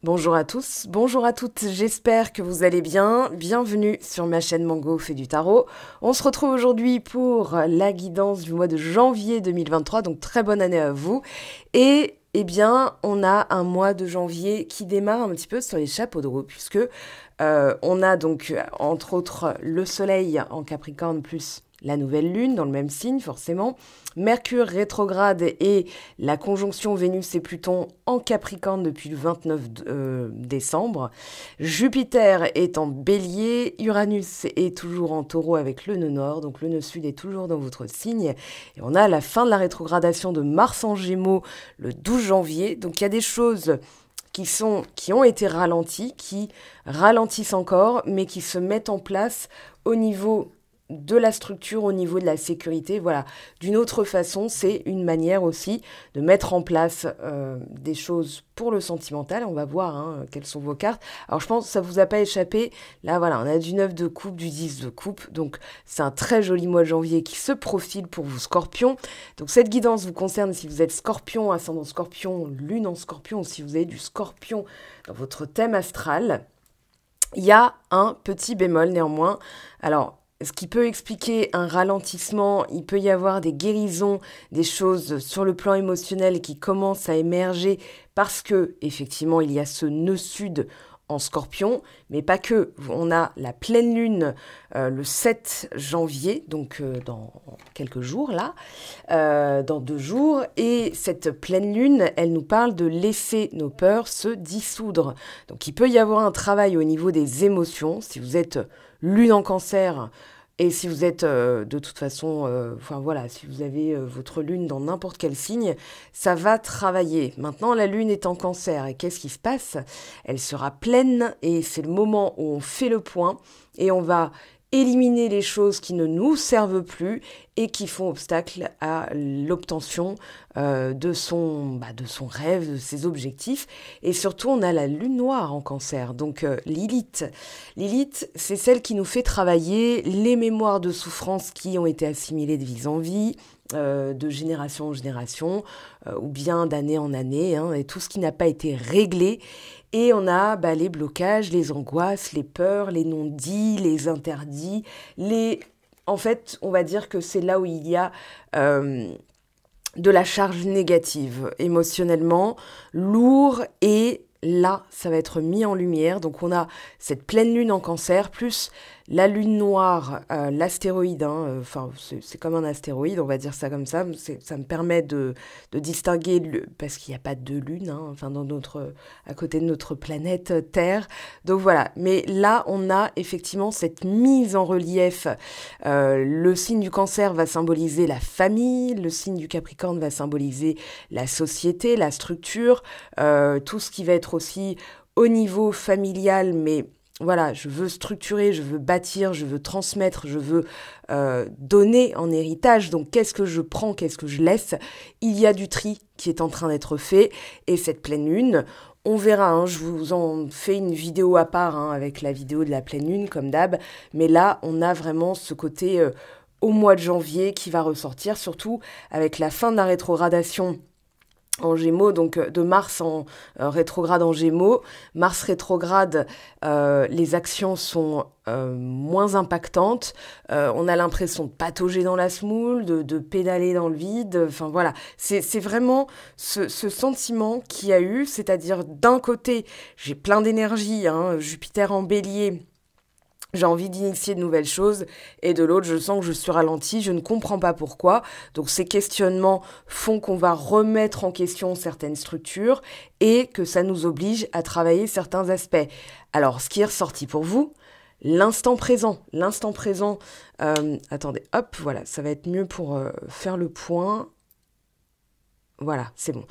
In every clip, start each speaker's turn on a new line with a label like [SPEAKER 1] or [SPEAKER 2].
[SPEAKER 1] Bonjour à tous, bonjour à toutes, j'espère que vous allez bien. Bienvenue sur ma chaîne Mango fait du tarot. On se retrouve aujourd'hui pour la guidance du mois de janvier 2023, donc très bonne année à vous. Et eh bien, on a un mois de janvier qui démarre un petit peu sur les chapeaux de roue, puisque on a donc entre autres le soleil en Capricorne plus la nouvelle lune dans le même signe forcément, Mercure rétrograde et la conjonction Vénus et Pluton en Capricorne depuis le 29 décembre, Jupiter est en Bélier, Uranus est toujours en Taureau avec le nœud nord, donc le nœud sud est toujours dans votre signe, et on a la fin de la rétrogradation de Mars en Gémeaux le 12 janvier, donc il y a des choses qui ont été ralenties, qui ralentissent encore, mais qui se mettent en place au niveau de la structure, au niveau de la sécurité. Voilà. D'une autre façon, c'est une manière aussi de mettre en place des choses pour le sentimental. On va voir quelles sont vos cartes. Alors je pense que ça ne vous a pas échappé. Là, voilà, on a du 9 de coupe, du 10 de coupe. Donc c'est un très joli mois de janvier qui se profile pour vous, Scorpion. Donc cette guidance vous concerne si vous êtes Scorpion, ascendant Scorpion, lune en Scorpion, ou si vous avez du Scorpion dans votre thème astral. Il y a un petit bémol néanmoins. Alors, ce qui peut expliquer un ralentissement, il peut y avoir des guérisons, des choses sur le plan émotionnel qui commencent à émerger parce que, effectivement, il y a ce nœud sud en Scorpion, mais pas que. On a la pleine lune le 7 janvier, donc dans quelques jours là, dans 2 jours, et cette pleine lune, elle nous parle de laisser nos peurs se dissoudre. Donc il peut y avoir un travail au niveau des émotions, si vous êtes lune en Cancer, et si vous êtes de toute façon, enfin voilà, si vous avez votre lune dans n'importe quel signe, ça va travailler. Maintenant, la lune est en Cancer, et qu'est-ce qui se passe? Elle sera pleine, et c'est le moment où on fait le point, et on va éliminer les choses qui ne nous servent plus et qui font obstacle à l'obtention de son rêve, de ses objectifs. Et surtout, on a la lune noire en Cancer, donc Lilith. Lilith, c'est celle qui nous fait travailler les mémoires de souffrance qui ont été assimilées de vie en vie, de génération en génération, ou bien d'année en année, et tout ce qui n'a pas été réglé. Et on a les blocages, les angoisses, les peurs, les non-dits, les interdits, En fait, on va dire que c'est là où il y a de la charge négative, émotionnellement, lourd, et là, ça va être mis en lumière. Donc on a cette pleine lune en Cancer, plus la lune noire, l'astéroïde, c'est comme un astéroïde, on va dire ça comme ça. Ça me permet de distinguer, parce qu'il n'y a pas de lune, à côté de notre planète Terre. Donc voilà, mais là, on a effectivement cette mise en relief. Le signe du Cancer va symboliser la famille, le signe du Capricorne va symboliser la société, la structure, tout ce qui va être aussi au niveau familial, mais voilà, je veux structurer, je veux bâtir, je veux transmettre, je veux donner en héritage. Donc, qu'est-ce que je prends, qu'est-ce que je laisse? Il y a du tri qui est en train d'être fait. Et cette pleine lune, on verra, je vous en fais une vidéo à part avec la vidéo de la pleine lune, comme d'hab. Mais là, on a vraiment ce côté au mois de janvier qui va ressortir, surtout avec la fin de la rétrogradation en Gémeaux, donc de Mars en rétrograde en Gémeaux. Mars rétrograde, les actions sont moins impactantes. On a l'impression de patauger dans la semoule, de pédaler dans le vide. Enfin voilà, c'est vraiment ce sentiment qu'il y a eu, c'est-à-dire d'un côté, j'ai plein d'énergie, Jupiter en Bélier. J'ai envie d'initier de nouvelles choses, et de l'autre, je sens que je suis ralentie, je ne comprends pas pourquoi. Donc ces questionnements font qu'on va remettre en question certaines structures et que ça nous oblige à travailler certains aspects. Alors, ce qui est ressorti pour vous, l'instant présent. L'instant présent, attendez, hop, voilà, ça va être mieux pour faire le point. Voilà, c'est bon.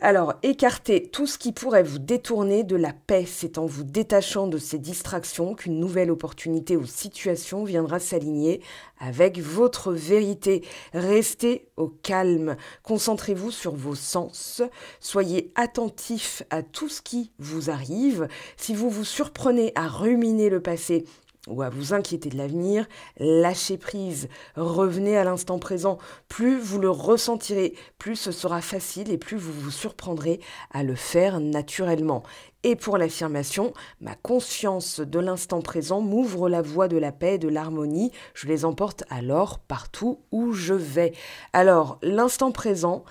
[SPEAKER 1] Alors, écartez tout ce qui pourrait vous détourner de la paix. C'est en vous détachant de ces distractions qu'une nouvelle opportunité ou situation viendra s'aligner avec votre vérité. Restez au calme. Concentrez-vous sur vos sens. Soyez attentif à tout ce qui vous arrive. Si vous vous surprenez à ruminer le passé, ou à vous inquiéter de l'avenir, lâchez prise, revenez à l'instant présent. Plus vous le ressentirez, plus ce sera facile et plus vous vous surprendrez à le faire naturellement. Et pour l'affirmation, ma conscience de l'instant présent m'ouvre la voie de la paix et de l'harmonie. Je les emporte alors partout où je vais. Alors, l'instant présent,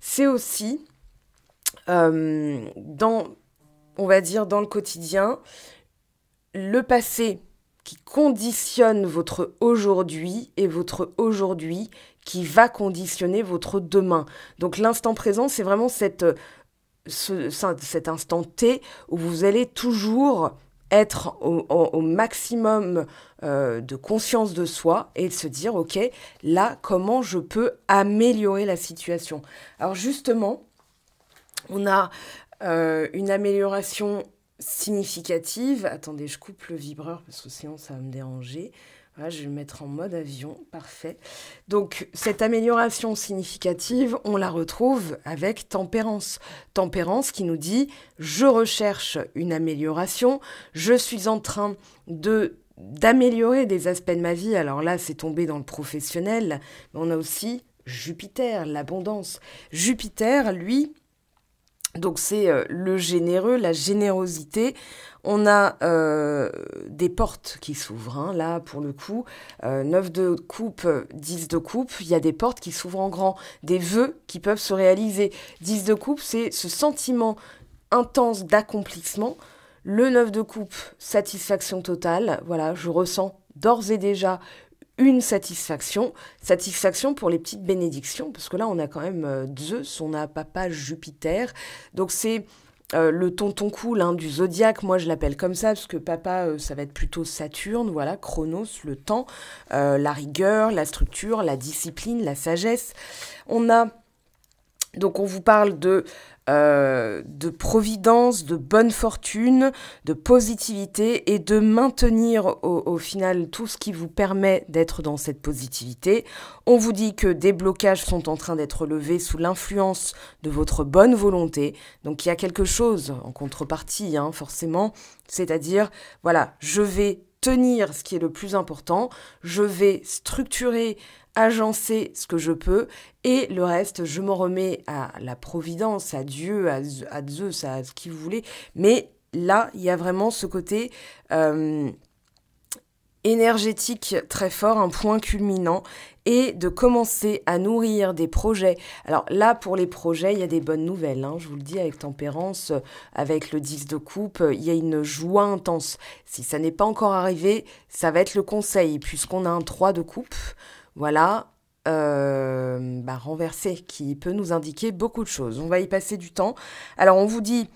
[SPEAKER 1] c'est aussi, on va dire, dans le quotidien, le passé qui conditionne votre aujourd'hui et votre aujourd'hui qui va conditionner votre demain. Donc l'instant présent, c'est vraiment cet instant T où vous allez toujours être au maximum de conscience de soi et de se dire, ok, là, comment je peux améliorer la situation. Alors justement, on a une amélioration significative. Attendez, je coupe le vibreur parce que sinon ça va me déranger. Voilà, je vais le mettre en mode avion, parfait. Donc cette amélioration significative, on la retrouve avec Tempérance. Tempérance qui nous dit « Je recherche une amélioration, je suis en train d'améliorer des aspects de ma vie. » Alors là, c'est tombé dans le professionnel, mais on a aussi Jupiter, l'abondance. Jupiter, lui, donc c'est le généreux, la générosité. On a des portes qui s'ouvrent, hein, là pour le coup, 9 de coupe, 10 de coupe, il y a des portes qui s'ouvrent en grand, des vœux qui peuvent se réaliser. 10 de coupe, c'est ce sentiment intense d'accomplissement. Le 9 de coupe, satisfaction totale, voilà, je ressens d'ores et déjà une satisfaction pour les petites bénédictions, parce que là on a quand même Zeus, on a papa Jupiter, donc c'est le tonton cool hein, du zodiaque, moi je l'appelle comme ça, parce que papa ça va être plutôt Saturne, voilà, Chronos, le temps, la rigueur, la structure, la discipline, la sagesse. Donc on vous parle de providence, de bonne fortune, de positivité et de maintenir au final tout ce qui vous permet d'être dans cette positivité. On vous dit que des blocages sont en train d'être levés sous l'influence de votre bonne volonté. Donc il y a quelque chose en contrepartie, hein, forcément, c'est-à-dire, voilà, je vais tenir ce qui est le plus important, je vais structurer, agencer ce que je peux et le reste, je m'en remets à la providence, à Dieu, à Zeus, à ce qui vous voulez. Mais là, il y a vraiment ce côté énergétique très fort, un point culminant et de commencer à nourrir des projets. Alors là, pour les projets, il y a des bonnes nouvelles, hein, je vous le dis, avec Tempérance, avec le 10 de coupe, il y a une joie intense. Si ça n'est pas encore arrivé, ça va être le conseil, puisqu'on a un 3 de coupe, voilà, renversé, qui peut nous indiquer beaucoup de choses. On va y passer du temps. Alors on vous dit,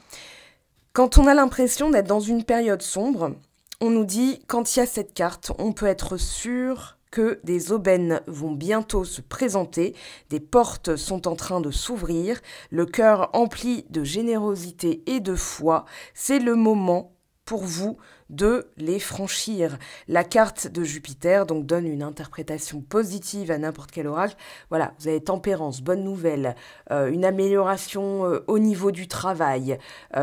[SPEAKER 1] quand on a l'impression d'être dans une période sombre, on nous dit, quand il y a cette carte, on peut être sûr que des aubaines vont bientôt se présenter, des portes sont en train de s'ouvrir, le cœur empli de générosité et de foi, c'est le moment pour vous de les franchir. La carte de Jupiter donc donne une interprétation positive à n'importe quel oracle. Voilà, vous avez tempérance, bonne nouvelle, une amélioration au niveau du travail,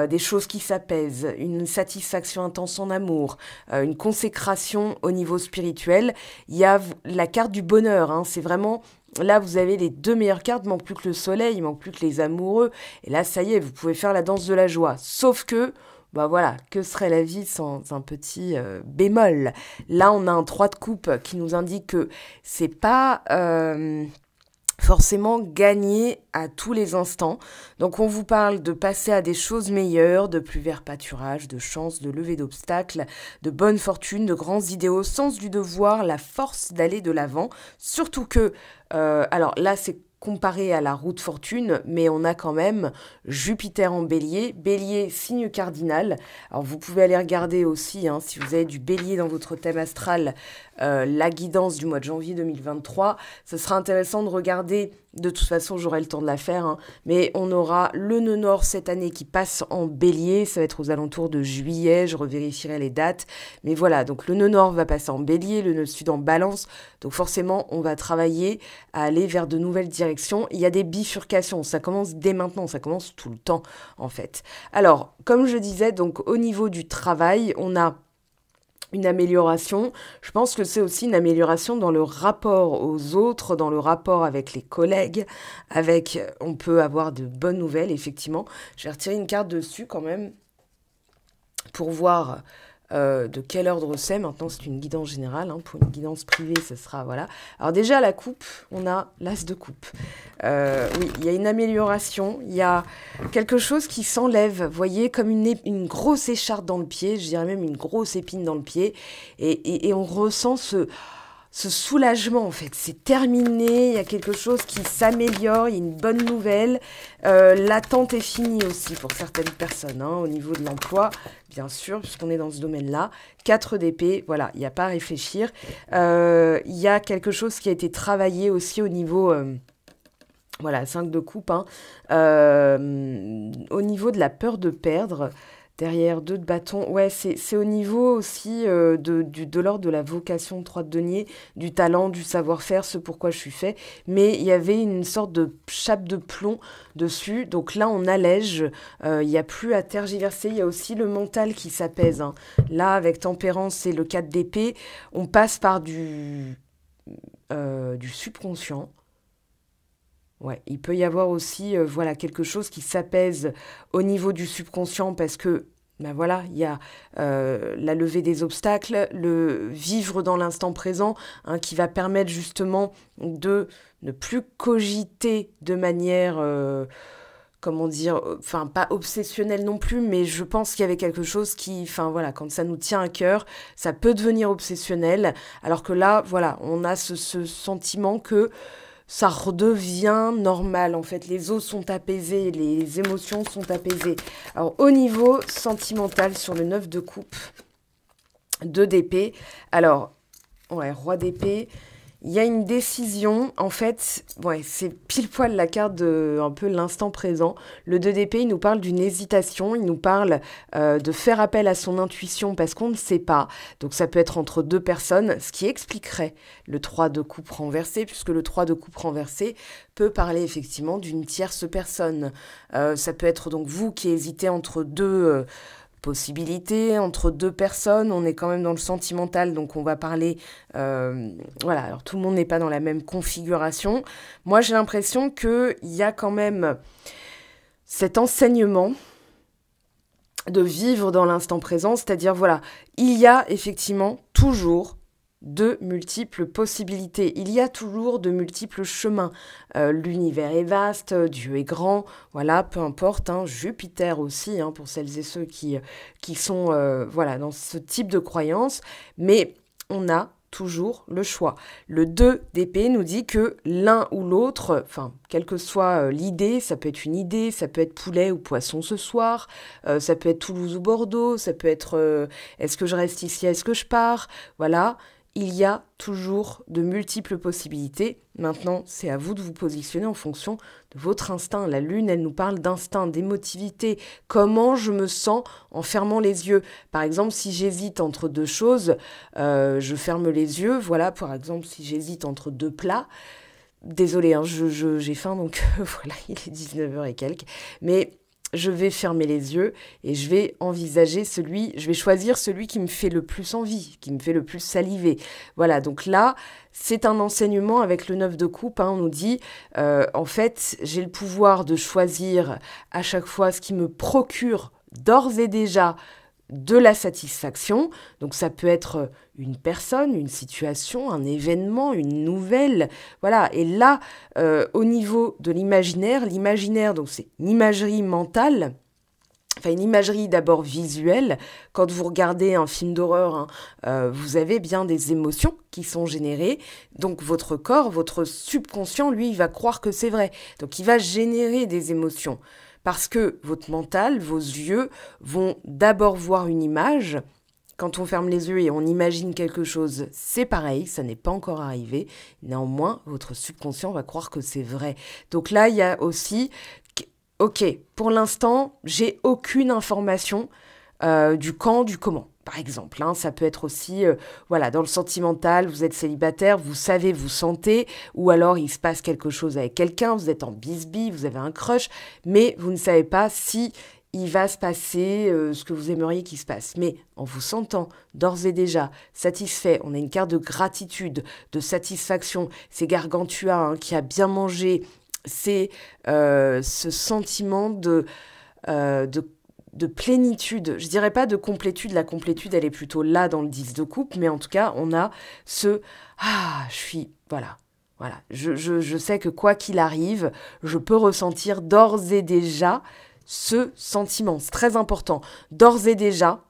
[SPEAKER 1] des choses qui s'apaisent, une satisfaction intense en amour, une consécration au niveau spirituel. Il y a la carte du bonheur, hein, c'est vraiment... Là, vous avez les deux meilleures cartes, il manque plus que le soleil, il manque plus que les amoureux. Et là, ça y est, vous pouvez faire la danse de la joie. Sauf que... bah voilà, que serait la vie sans un petit bémol? Là, on a un 3 de coupe qui nous indique que c'est pas forcément gagné à tous les instants. Donc, on vous parle de passer à des choses meilleures, de plus vert pâturage, de chance, de levée d'obstacles, de bonne fortune, de grands idéaux, sens du devoir, la force d'aller de l'avant. Surtout que, alors là, c'est comparé à la roue de fortune, mais on a quand même Jupiter en bélier, bélier signe cardinal. Alors vous pouvez aller regarder aussi, hein, si vous avez du bélier dans votre thème astral, la guidance du mois de janvier 2023. Ce sera intéressant de regarder, de toute façon j'aurai le temps de la faire, hein, mais on aura le nœud nord cette année qui passe en bélier, ça va être aux alentours de juillet, je revérifierai les dates, mais voilà, donc le nœud nord va passer en bélier, le nœud sud en balance, donc forcément on va travailler à aller vers de nouvelles directions. Il y a des bifurcations, ça commence dès maintenant, ça commence tout le temps en fait. Alors, comme je disais, donc au niveau du travail, on a une amélioration. Je pense que c'est aussi une amélioration dans le rapport aux autres, dans le rapport avec les collègues, on peut avoir de bonnes nouvelles, effectivement. Je vais retirer une carte dessus quand même pour voir de quel ordre c'est. Maintenant, c'est une guidance générale. Hein. Pour une guidance privée, ce sera, voilà. Alors déjà, la coupe, on a l'as de coupe. Oui, il y a une amélioration. Il y a quelque chose qui s'enlève, vous voyez, comme une grosse écharpe dans le pied. Je dirais même une grosse épine dans le pied. Et on ressent ce soulagement, en fait. C'est terminé, il y a quelque chose qui s'améliore, il y a une bonne nouvelle. L'attente est finie aussi pour certaines personnes, hein, au niveau de l'emploi, bien sûr, puisqu'on est dans ce domaine-là. 4 d'épée, voilà, il n'y a pas à réfléchir. Il y a quelque chose qui a été travaillé aussi au niveau... voilà, 5 de coupe, hein. Au niveau de la peur de perdre... Derrière 2 de bâton, ouais, c'est au niveau aussi de l'ordre de la vocation, 3 de denier, du talent, du savoir-faire, ce pourquoi je suis fait. Mais il y avait une sorte de chape de plomb dessus. Donc là, on allège, il n'y a plus à tergiverser. Il y a aussi le mental qui s'apaise. Hein. Là, avec tempérance et le 4 d'épée, on passe par du subconscient. Ouais, il peut y avoir aussi voilà, quelque chose qui s'apaise au niveau du subconscient parce que ben voilà, il y a la levée des obstacles, le vivre dans l'instant présent, hein, qui va permettre justement de ne plus cogiter de manière, comment dire, enfin pas obsessionnelle non plus, mais je pense qu'il y avait quelque chose qui, enfin voilà, quand ça nous tient à cœur, ça peut devenir obsessionnel, alors que là, voilà, on a ce sentiment que ça redevient normal, en fait. Les os sont apaisés, les émotions sont apaisées. Alors, au niveau sentimental, sur le 9 de coupe, 2 d'épée. Alors, ouais, roi d'épée. Il y a une décision, en fait, ouais, c'est pile poil la carte de un peu l'instant présent. Le 2 d'épée, il nous parle d'une hésitation, il nous parle de faire appel à son intuition parce qu'on ne sait pas. Donc ça peut être entre 2 personnes, ce qui expliquerait le 3 de coupe renversé, puisque le 3 de coupe renversé peut parler effectivement d'une tierce personne. Ça peut être donc vous qui hésitez entre 2... possibilité entre 2 personnes, on est quand même dans le sentimental, donc on va parler, voilà, alors tout le monde n'est pas dans la même configuration. Moi, j'ai l'impression qu'il y a quand même cet enseignement de vivre dans l'instant présent, c'est-à-dire, voilà, il y a effectivement toujours de multiples possibilités. Il y a toujours de multiples chemins. L'univers est vaste, Dieu est grand, voilà, peu importe. Hein, Jupiter aussi, hein, pour celles et ceux qui sont voilà, dans ce type de croyance. Mais on a toujours le choix. Le 2 d'épée nous dit que l'un ou l'autre, enfin, quelle que soit l'idée, ça peut être une idée, ça peut être poulet ou poisson ce soir, ça peut être Toulouse ou Bordeaux, ça peut être est-ce que je reste ici, est-ce que je pars, voilà. Il y a toujours de multiples possibilités. Maintenant, c'est à vous de vous positionner en fonction de votre instinct. La lune, elle nous parle d'instinct, d'émotivité. Comment je me sens en fermant les yeux. Par exemple, si j'hésite entre 2 choses, je ferme les yeux. Voilà, par exemple, si j'hésite entre 2 plats. Désolée, hein, j'ai faim, donc voilà, il est 19h et quelques. Mais... je vais fermer les yeux et je vais je vais choisir celui qui me fait le plus envie, qui me fait le plus saliver. Voilà, donc là, c'est un enseignement avec le 9 de coupe. Hein, on nous dit, en fait, j'ai le pouvoir de choisir à chaque fois ce qui me procure d'ores et déjà de la satisfaction. Donc ça peut être une personne, une situation, un événement, une nouvelle. Voilà. Et là, au niveau de l'imaginaire, donc c'est une imagerie mentale. Enfin, une imagerie d'abord visuelle. Quand vous regardez un film d'horreur, hein, vous avez bien des émotions qui sont générées. Donc votre corps, votre subconscient, lui, il va croire que c'est vrai. Donc il va générer des émotions. Parce que votre mental, vos yeux vont d'abord voir une image. Quand on ferme les yeux et on imagine quelque chose, c'est pareil, ça n'est pas encore arrivé. Néanmoins, votre subconscient va croire que c'est vrai. Donc là, il y a aussi, ok, pour l'instant, j'ai aucune information du quand, du comment. Par exemple, hein, ça peut être aussi, voilà, dans le sentimental, vous êtes célibataire, vous savez, vous sentez, ou alors il se passe quelque chose avec quelqu'un, vous êtes en bisbille, vous avez un crush, mais vous ne savez pas si il va se passer ce que vous aimeriez qu'il se passe. Mais en vous sentant d'ores et déjà satisfait, on a une carte de gratitude, de satisfaction. C'est Gargantua hein, qui a bien mangé. C'est ce sentiment de plénitude. Je dirais pas de complétude. La complétude, elle est plutôt là dans le 10 de coupe. Mais en tout cas, on a ce « Ah, je suis... » Voilà. Voilà. Je sais que quoi qu'il arrive, je peux ressentir d'ores et déjà ce sentiment. C'est très important. D'ores et déjà,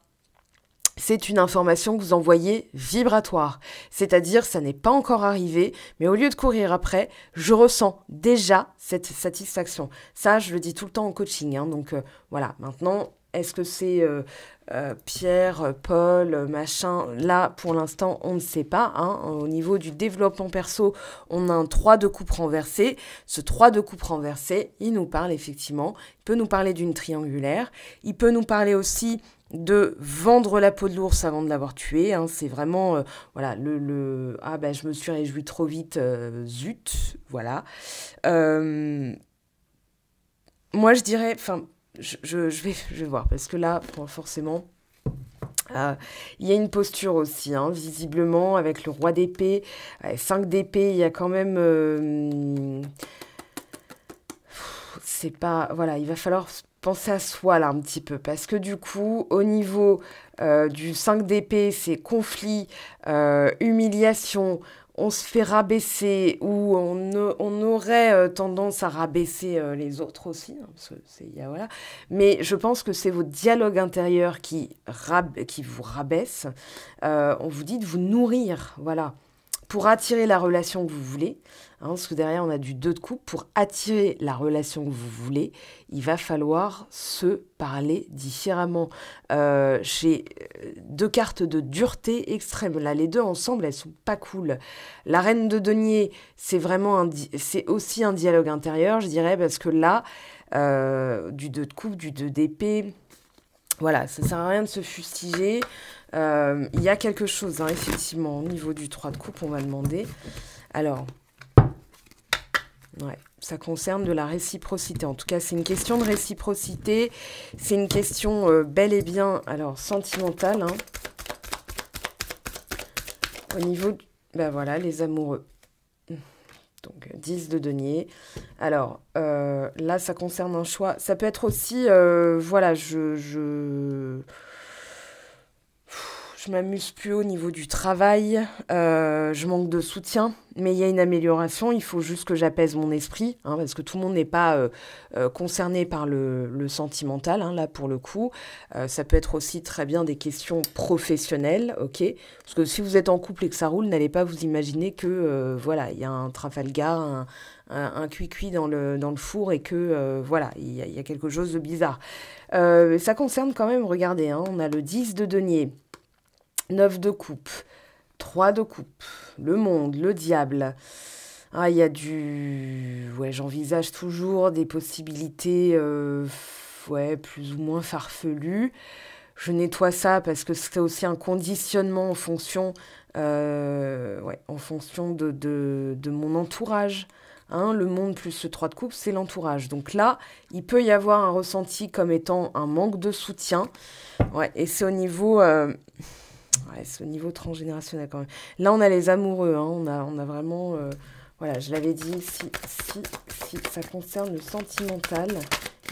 [SPEAKER 1] c'est une information que vous envoyez vibratoire. C'est-à-dire, ça n'est pas encore arrivé, mais au lieu de courir après, je ressens déjà cette satisfaction. Ça, je le dis tout le temps en coaching. Hein, donc voilà, maintenant, est-ce que c'est Pierre, Paul, machin? Là, pour l'instant, on ne sait pas. Hein. Au niveau du développement perso, on a un 3 de coupe renversé. Ce 3 de coupe renversé, il nous parle effectivement. Il peut nous parler d'une triangulaire. Il peut nous parler aussi de vendre la peau de l'ours avant de l'avoir tué. Hein. C'est vraiment, voilà, ah ben, je me suis réjouie trop vite, zut, voilà. Moi, je dirais, enfin, je vais voir, parce que là, forcément, il y a une posture aussi, hein, visiblement, avec le roi d'épée, 5 d'épée, il y a quand même... c'est pas... Voilà, il va falloir penser à soi, là, un petit peu, parce que du coup, au niveau du 5 d'épée, c'est conflit, humiliation, on se fait rabaisser ou on aurait tendance à rabaisser les autres aussi, hein, parce que voilà. Mais je pense que c'est votre dialogue intérieur qui vous rabaisse. On vous dit de vous nourrir, voilà, pour attirer la relation que vous voulez. Hein, parce que derrière, on a du 2 de coupe. Pour attirer la relation que vous voulez, il va falloir se parler différemment. J'ai 2 cartes de dureté extrême. Là, les deux ensemble, elles sont pas cool. La reine de denier, c'est vraiment c'est aussi un dialogue intérieur, je dirais, parce que là, du 2 de coupe, du 2 d'épée, voilà, ça sert à rien de se fustiger. Il y a quelque chose, hein, effectivement, au niveau du 3 de coupe, on va demander. Alors... ouais, ça concerne de la réciprocité. En tout cas, c'est une question de réciprocité. C'est une question bel et bien, alors, sentimentale. Hein. Au niveau... ben voilà, les amoureux. Donc, 10 de denier. Alors, là, ça concerne un choix. Ça peut être aussi... voilà, je m'amuse plus au niveau du travail, je manque de soutien, mais il y a une amélioration, il faut juste que j'apaise mon esprit, hein, parce que tout le monde n'est pas concerné par le sentimental, hein, là pour le coup. Ça peut être aussi très bien des questions professionnelles, ok? Parce que si vous êtes en couple et que ça roule, n'allez pas vous imaginer que, voilà, il y a un Trafalgar, un cuit-cuit dans le four et que, voilà, il y a quelque chose de bizarre. Ça concerne quand même, regardez, hein, on a le 10 de denier, 9 de coupe, 3 de coupe, le monde, le diable. Ah, il y a du... ouais, j'envisage toujours des possibilités ouais, plus ou moins farfelues. Je nettoie ça parce que c'est aussi un conditionnement en fonction, ouais, en fonction de mon entourage. Hein, le monde plus ce 3 de coupe, c'est l'entourage. Donc là, il peut y avoir un ressenti comme étant un manque de soutien. Ouais, et c'est au niveau... ouais, c'est au niveau transgénérationnel quand même. Là, on a les amoureux. Hein, on a vraiment... voilà, je l'avais dit, si ça concerne le sentimental,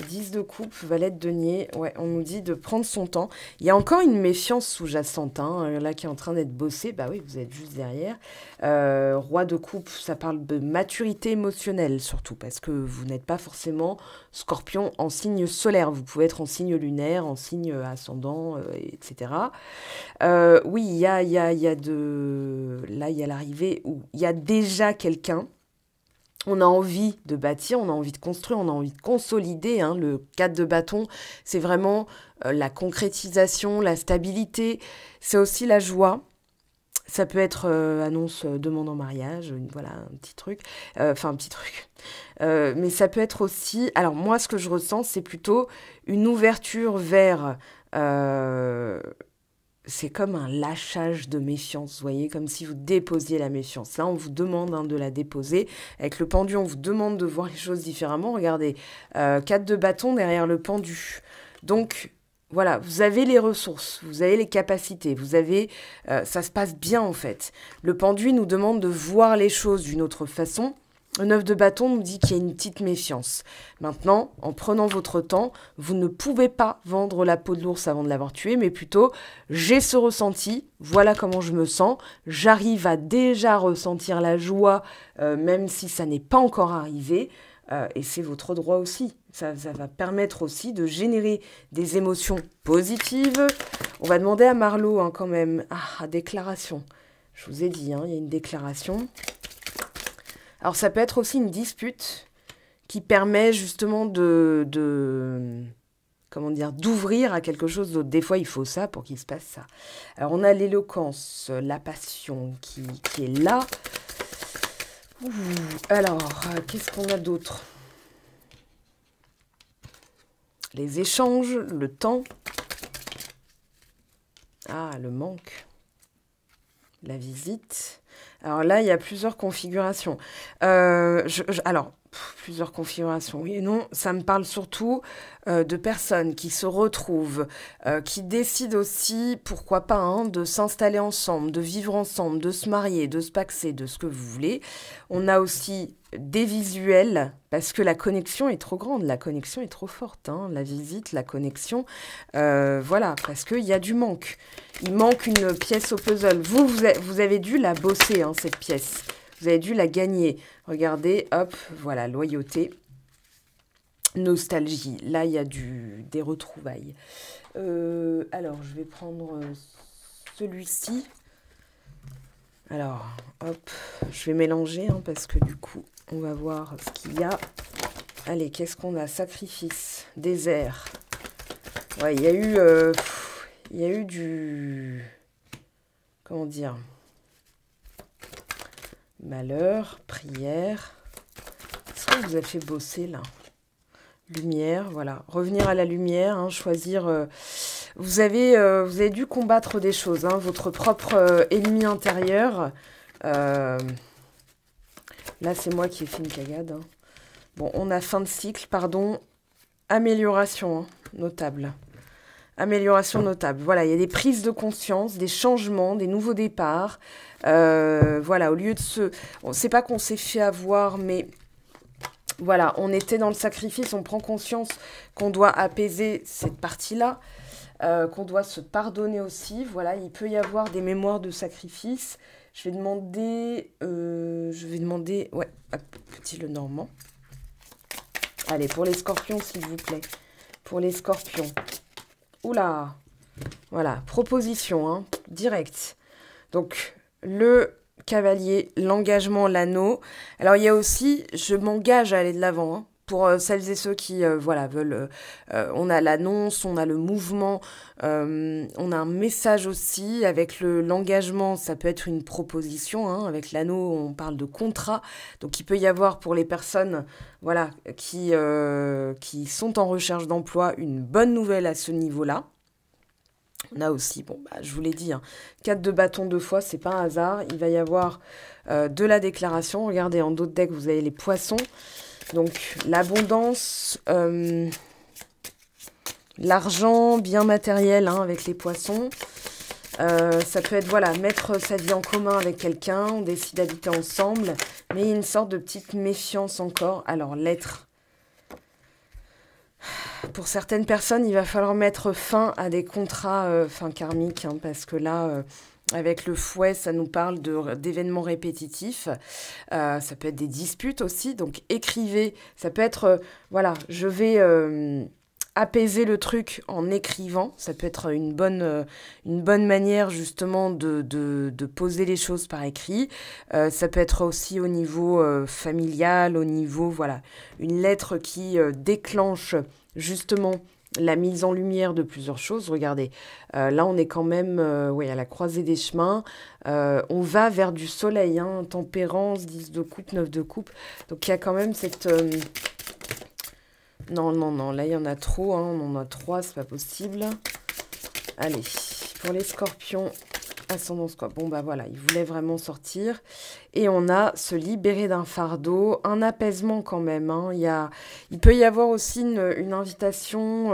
[SPEAKER 1] 10 de coupe, valet de denier, ouais, on nous dit de prendre son temps. Il y a encore une méfiance sous-jacente, hein, là, qui est en train d'être bossée. Bah oui, vous êtes juste derrière. Roi de coupe, ça parle de maturité émotionnelle, surtout, parce que vous n'êtes pas forcément scorpion en signe solaire. Vous pouvez être en signe lunaire, en signe ascendant, etc. Oui, il y a de... Là, il y a l'arrivée où il y a déjà quelqu'un. On a envie de bâtir, on a envie de construire, on a envie de consolider. Hein. Le 4 de bâton, c'est vraiment la concrétisation, la stabilité. C'est aussi la joie. Ça peut être annonce demande en mariage, voilà, un petit truc. Enfin, un petit truc. Mais ça peut être aussi... Alors, moi, ce que je ressens, c'est plutôt une ouverture vers... c'est comme un lâchage de méfiance, vous voyez, comme si vous déposiez la méfiance. Là, on vous demande hein, de la déposer. Avec le pendu, on vous demande de voir les choses différemment. Regardez, 4 de bâton derrière le pendu. Donc, voilà, vous avez les ressources, vous avez les capacités, vous avez... ça se passe bien, en fait. Le penduit nous demande de voir les choses d'une autre façon. Le 9 de bâton nous dit qu'il y a une petite méfiance. Maintenant, en prenant votre temps, vous ne pouvez pas vendre la peau de l'ours avant de l'avoir tué, mais plutôt, j'ai ce ressenti, voilà comment je me sens, j'arrive à déjà ressentir la joie, même si ça n'est pas encore arrivé, et c'est votre droit aussi. Ça va permettre aussi de générer des émotions positives. On va demander à Marlo, hein, quand même. Ah, déclaration. Je vous ai dit, hein, il y a une déclaration. Alors, ça peut être aussi une dispute qui permet justement comment dire, d'ouvrir à quelque chose d'autre. Des fois, il faut ça pour qu'il se passe ça. Alors, on a l'éloquence, la passion qui est là. Ouh. Alors, qu'est-ce qu'on a d'autre? Les échanges, le temps. Ah, le manque. La visite. Alors là, il y a plusieurs configurations. Plusieurs configurations, oui et non. Ça me parle surtout de personnes qui se retrouvent, qui décident aussi, pourquoi pas, hein, de s'installer ensemble, de vivre ensemble, de se marier, de se paxer, de ce que vous voulez. On a aussi des visuels, parce que la connexion est trop grande, la connexion est trop forte, hein, la visite, la connexion, voilà, parce qu'il y a du manque. Il manque une pièce au puzzle. Vous avez dû la bosser, hein, cette pièce. Vous avez dû la gagner. Regardez, hop, voilà, loyauté, nostalgie. Là, il y a des retrouvailles. Alors, je vais prendre celui-ci. Alors, hop, je vais mélanger, hein, parce que du coup, on va voir ce qu'il y a. Allez, qu'est-ce qu'on a? Sacrifice, désert. Ouais, il y a eu du... Comment dire? Malheur, prière. Qu'est-ce qu'on vous a fait bosser, là? Lumière, voilà. Revenir à la lumière, hein, choisir... Vous avez dû combattre des choses, hein, votre propre ennemi intérieur. Là, c'est moi qui ai fait une cagade. Hein. Bon, on a fin de cycle, pardon. Amélioration, hein, notable. Amélioration notable. Voilà, il y a des prises de conscience, des changements, des nouveaux départs. Voilà, au lieu de se... Bon, c'est pas qu'on s'est fait avoir, mais... Voilà, on était dans le sacrifice, on prend conscience qu'on doit apaiser cette partie-là, qu'on doit se pardonner aussi. Voilà, il peut y avoir des mémoires de sacrifice. Je vais demander... Ouais, hop, petit Lenormand. Allez, pour les scorpions, s'il vous plaît. Pour les scorpions. Oula! Voilà, proposition, hein, direct. Donc, le cavalier, l'engagement, l'anneau. Alors, il y a aussi, je m'engage à aller de l'avant, hein, pour celles et ceux qui, voilà, veulent... on a l'annonce, on a le mouvement, on a un message aussi. Avec l'engagement, ça peut être une proposition, hein. Avec l'anneau, on parle de contrat. Donc, il peut y avoir pour les personnes, voilà, qui sont en recherche d'emploi, une bonne nouvelle à ce niveau-là. On a aussi, bon, bah, je vous l'ai dit, hein, 4 de bâton 2 fois, c'est pas un hasard. Il va y avoir de la déclaration. Regardez, en dos de deck, vous avez les poissons. Donc, l'abondance, l'argent bien matériel, hein, avec les poissons. Ça peut être, voilà, mettre sa vie en commun avec quelqu'un. On décide d'habiter ensemble. Mais il y a une sorte de petite méfiance encore. Alors, l'être... Pour certaines personnes, il va falloir mettre fin à des contrats karmiques, hein, parce que là, avec le fouet, ça nous parle d'événements répétitifs. Ça peut être des disputes aussi, donc écrivez. Ça peut être, voilà, je vais apaiser le truc en écrivant. Ça peut être une bonne manière justement de poser les choses par écrit. Ça peut être aussi au niveau familial, au niveau, voilà, une lettre qui déclenche justement la mise en lumière de plusieurs choses. Regardez, là on est quand même à la croisée des chemins. On va vers du soleil, hein, tempérance, 10 de coupe, 9 de coupe. Donc il y a quand même cette... Non, là il y en a trop, hein, on en a 3, c'est pas possible. Allez, pour les scorpions, ascendance quoi. Bon bah voilà, il voulait vraiment sortir. Et on a se libérer d'un fardeau, un apaisement quand même. Hein. Il peut y avoir aussi une invitation,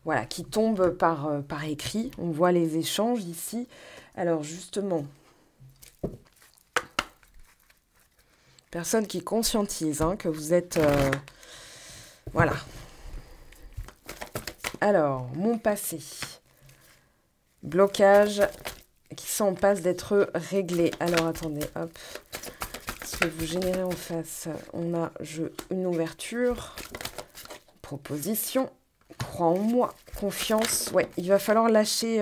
[SPEAKER 1] voilà, qui tombent par écrit. On voit les échanges ici. Alors justement, personne qui conscientise hein, que vous êtes... voilà. Alors, mon passé. Blocage qui sont en passe d'être réglé. Alors, attendez, hop. Ce que vous générez en face, on a une ouverture, proposition, crois en moi, confiance. Ouais, il va falloir lâcher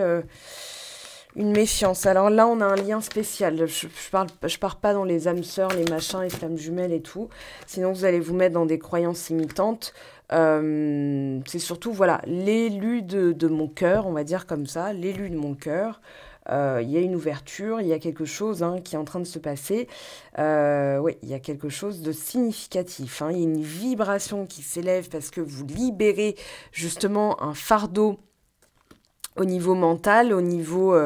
[SPEAKER 1] une méfiance. Alors là, on a un lien spécial. Je pars pas dans les âmes sœurs, les machins, les flammes jumelles et tout. Sinon, vous allez vous mettre dans des croyances imitantes. C'est surtout, voilà, l'élu de mon cœur, on va dire comme ça, l'élu de mon cœur. Il y a une ouverture, il y a quelque chose hein, qui est en train de se passer. Oui, il y a quelque chose de significatif. Hein. Il y a une vibration qui s'élève parce que vous libérez justement un fardeau au niveau mental, au niveau...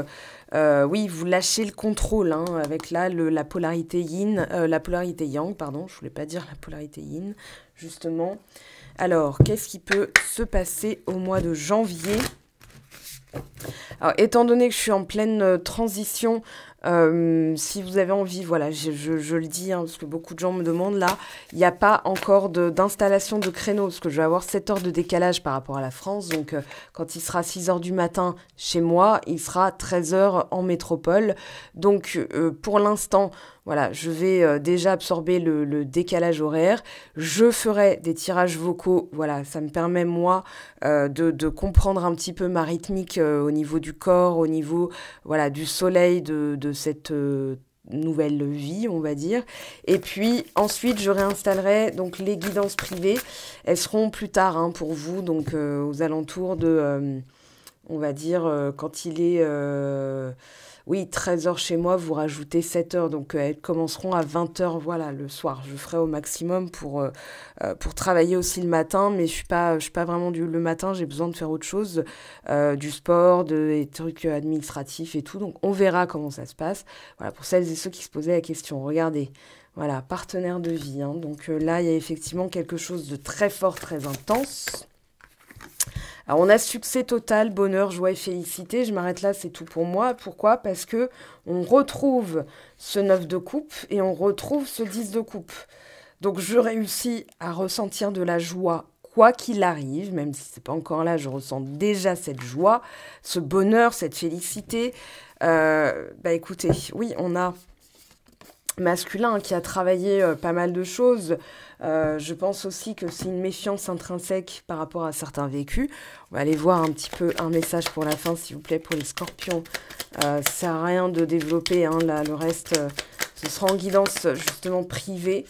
[SPEAKER 1] oui, vous lâchez le contrôle hein, avec là la polarité yin, la polarité yang, pardon, je voulais pas dire la polarité yin, justement. Alors, qu'est-ce qui peut se passer au mois de janvier ? Alors, étant donné que je suis en pleine transition, si vous avez envie, voilà, je le dis, hein, parce que beaucoup de gens me demandent, là, il n'y a pas encore d'installation de créneau, parce que je vais avoir 7 heures de décalage par rapport à la France, donc quand il sera 6 heures du matin chez moi, il sera 13 heures en métropole, donc pour l'instant, voilà, je vais déjà absorber le décalage horaire, je ferai des tirages vocaux, voilà, ça me permet, moi, de comprendre un petit peu ma rythmique au niveau du corps, au niveau, voilà, du soleil, de cette nouvelle vie, on va dire. Et puis, ensuite, je réinstallerai donc les guidances privées. Elles seront plus tard hein, pour vous, donc aux alentours de, on va dire, quand il est... oui, 13 heures chez moi, vous rajoutez 7 heures, donc elles commenceront à 20 heures, voilà, le soir. Je ferai au maximum pour travailler aussi le matin, mais je suis pas vraiment le matin, j'ai besoin de faire autre chose, du sport, des trucs administratifs et tout, donc on verra comment ça se passe. Voilà, pour celles et ceux qui se posaient la question, regardez, voilà, partenaire de vie, hein, donc là, il y a effectivement quelque chose de très fort, très intense. Alors, on a succès total, bonheur, joie et félicité. Je m'arrête là, c'est tout pour moi. Pourquoi ? Parce que on retrouve ce 9 de coupe et on retrouve ce 10 de coupe. Donc, je réussis à ressentir de la joie, quoi qu'il arrive, même si c'est pas encore là, je ressens déjà cette joie, ce bonheur, cette félicité. Bah écoutez, oui, on a masculin qui a travaillé pas mal de choses. Je pense aussi que c'est une méfiance intrinsèque par rapport à certains vécus. On va aller voir un petit peu un message pour la fin, s'il vous plaît, pour les scorpions. Ça sert à rien de développer, hein, là, le reste, ce sera en guidance justement privée.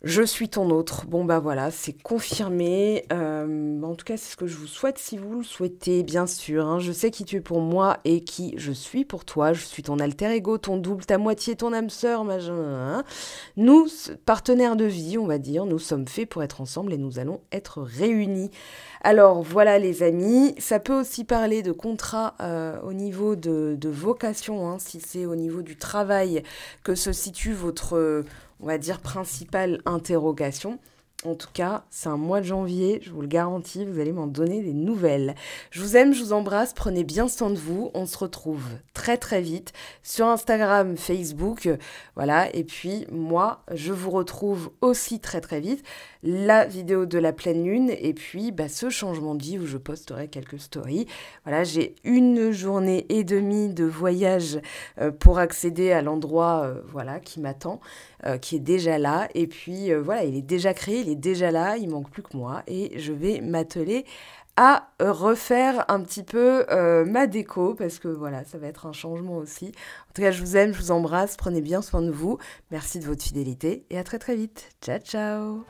[SPEAKER 1] Je suis ton autre. Bon, bah voilà, c'est confirmé. En tout cas, c'est ce que je vous souhaite si vous le souhaitez, bien sûr. Hein. Je sais qui tu es pour moi et qui je suis pour toi. Je suis ton alter ego, ton double, ta moitié, ton âme sœur, machin. Hein. Nous, partenaires de vie, on va dire, nous sommes faits pour être ensemble et nous allons être réunis. Alors, voilà les amis. Ça peut aussi parler de contrat au niveau de vocation, hein, si c'est au niveau du travail que se situe votre... on va dire, principale interrogation. En tout cas, c'est un mois de janvier, je vous le garantis, vous allez m'en donner des nouvelles. Je vous aime, je vous embrasse, prenez bien soin de vous. On se retrouve très très vite sur Instagram, Facebook, voilà. Et puis moi, je vous retrouve aussi très très vite. La vidéo de la pleine lune et puis bah, ce changement de vie où je posterai quelques stories. Voilà, j'ai 1 journée et demie de voyage pour accéder à l'endroit voilà, qui m'attend, qui est déjà là. Et puis voilà, il est déjà créé, il est déjà là, il manque plus que moi et je vais m'atteler à refaire un petit peu ma déco parce que voilà, ça va être un changement aussi. En tout cas, je vous aime, je vous embrasse, prenez bien soin de vous. Merci de votre fidélité et à très très vite. Ciao, ciao!